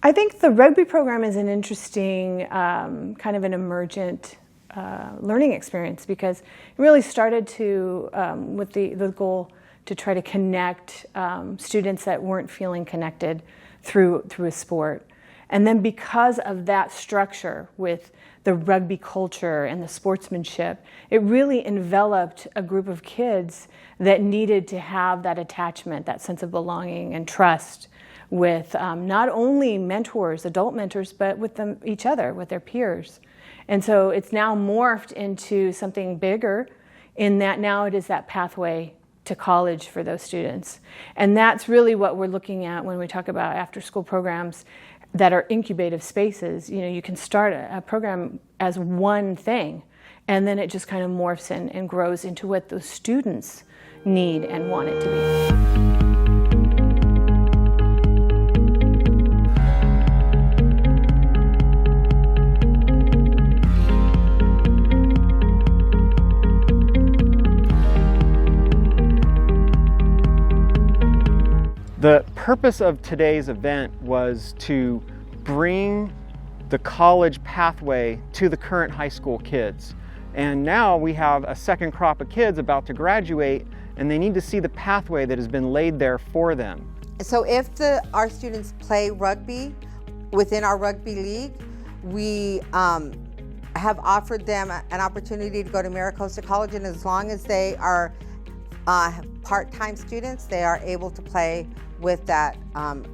I think the rugby program is an interesting, kind of an emergent learning experience, because it really started to, with the goal to try to connect students that weren't feeling connected through a sport. And then because of that structure with the rugby culture and the sportsmanship, it really enveloped a group of kids that needed to have that attachment, that sense of belonging and trust with not only mentors, adult mentors, but with each other, with their peers. And so it's now morphed into something bigger, in that now it is that pathway to college for those students. And that's really what we're looking at when we talk about after-school programs that are incubative spaces. You know, you can start a program as one thing, and then it just kind of morphs and grows into what those students need and want it to be. The purpose of today's event was to bring the college pathway to the current high school kids. And now we have a second crop of kids about to graduate, and they need to see the pathway that has been laid there for them. So if our students play rugby within our rugby league, we have offered them an opportunity to go to Maricosta College, and as long as they are part-time students, they are able to play with that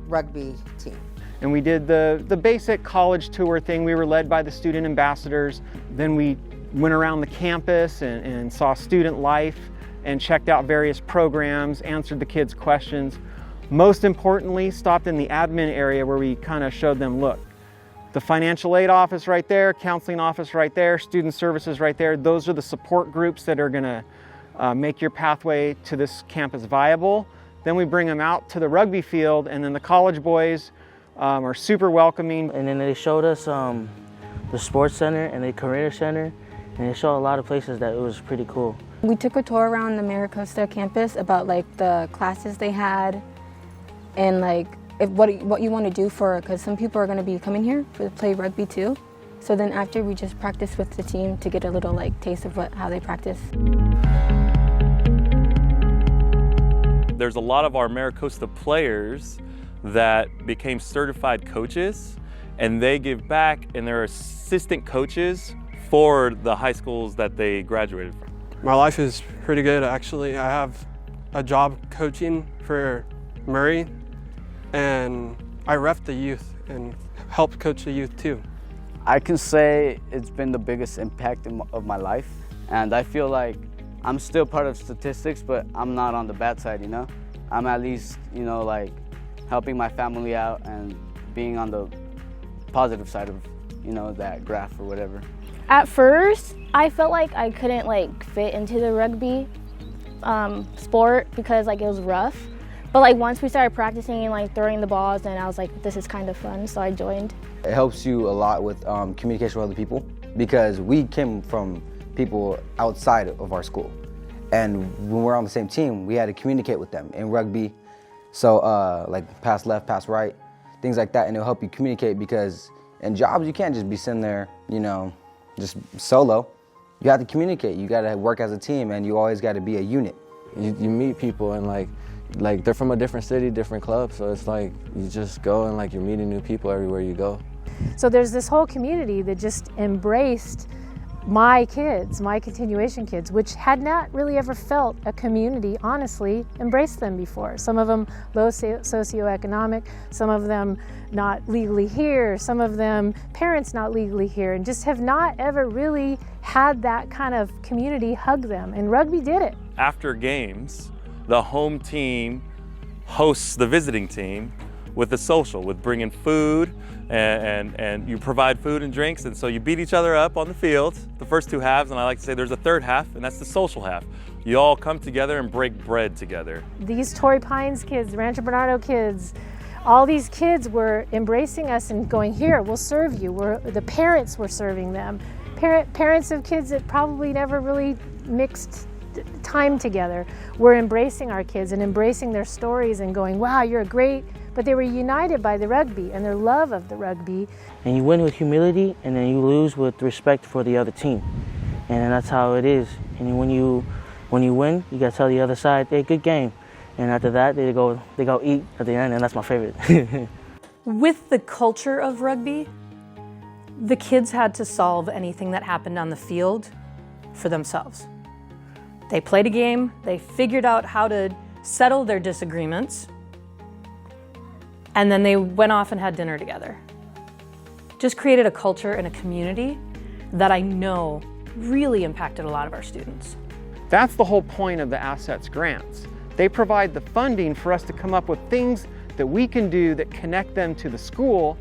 rugby team. And we did the basic college tour thing. We were led by the student ambassadors. Then we went around the campus and saw student life and checked out various programs, answered the kids' questions. Most importantly, stopped in the admin area where we kind of showed them, look, the financial aid office right there, counseling office right there, student services right there. Those are the support groups that are gonna make your pathway to this campus viable. Then we bring them out to the rugby field, and then the college boys are super welcoming. And then they showed us the sports center and the career center, and they showed a lot of places that it was pretty cool. We took a tour around the Maricosta campus about like the classes they had, and like what you want to do because some people are going to be coming here to play rugby too. So then after, we just practiced with the team to get a little like taste of how they practice. There's a lot of our Maricosta players that became certified coaches, and they give back, and they're assistant coaches for the high schools that they graduated from. My life is pretty good, actually. I have a job coaching for Murray, and I ref the youth and help coach the youth too. I can say it's been the biggest impact of my life, and I feel like I'm still part of statistics, but I'm not on the bad side, you know? I'm at least, you know, like helping my family out and being on the positive side of, you know, that graph or whatever. At first, I felt like I couldn't like fit into the rugby sport because like it was rough. But like once we started practicing and like throwing the balls, and I was like, this is kind of fun, so I joined. It helps you a lot with communication with other people, because we came from people outside of our school. And when we're on the same team, we had to communicate with them in rugby. So like pass left, pass right, things like that. And it'll help you communicate, because in jobs, you can't just be sitting there, you know, just solo. You have to communicate. You got to work as a team, and you always got to be a unit. You meet people, and like they're from a different city, different club. So it's like you just go and like you're meeting new people everywhere you go. So there's this whole community that just embraced my kids, my continuation kids, which had not really ever felt a community, honestly, embrace them before. Some of them low socioeconomic, some of them not legally here, some of them parents not legally here, and just have not ever really had that kind of community hug them. And rugby did it. After games, the home team hosts the visiting team with a social, with bringing food, and you provide food and drinks, and so you beat each other up on the field, the first two halves, and I like to say there's a third half, and that's the social half. You all come together and break bread together. These Torrey Pines kids, Rancho Bernardo kids, all these kids were embracing us and going, here, we'll serve you. The parents were serving them. Parents of kids that probably never really mixed time together were embracing our kids and embracing their stories and going, wow, you're a great but they were united by the rugby and their love of the rugby. And you win with humility, and then you lose with respect for the other team. And that's how it is. And when you win, you gotta tell the other side, hey, good game. And after that, they go eat at the end, and that's my favorite. With the culture of rugby, the kids had to solve anything that happened on the field for themselves. They played a game, they figured out how to settle their disagreements, and then they went off and had dinner together. Just created a culture and a community that I know really impacted a lot of our students. That's the whole point of the Assets grants. They provide the funding for us to come up with things that we can do that connect them to the school.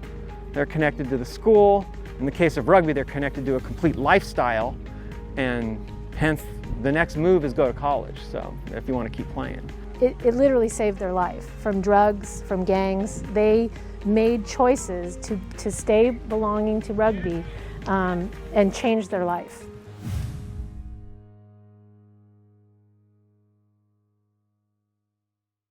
They're connected to the school. In the case of rugby, they're connected to a complete lifestyle, and hence the next move is go to college, so if you want to keep playing. It literally saved their life from drugs, from gangs. They made choices to stay belonging to rugby and change their life.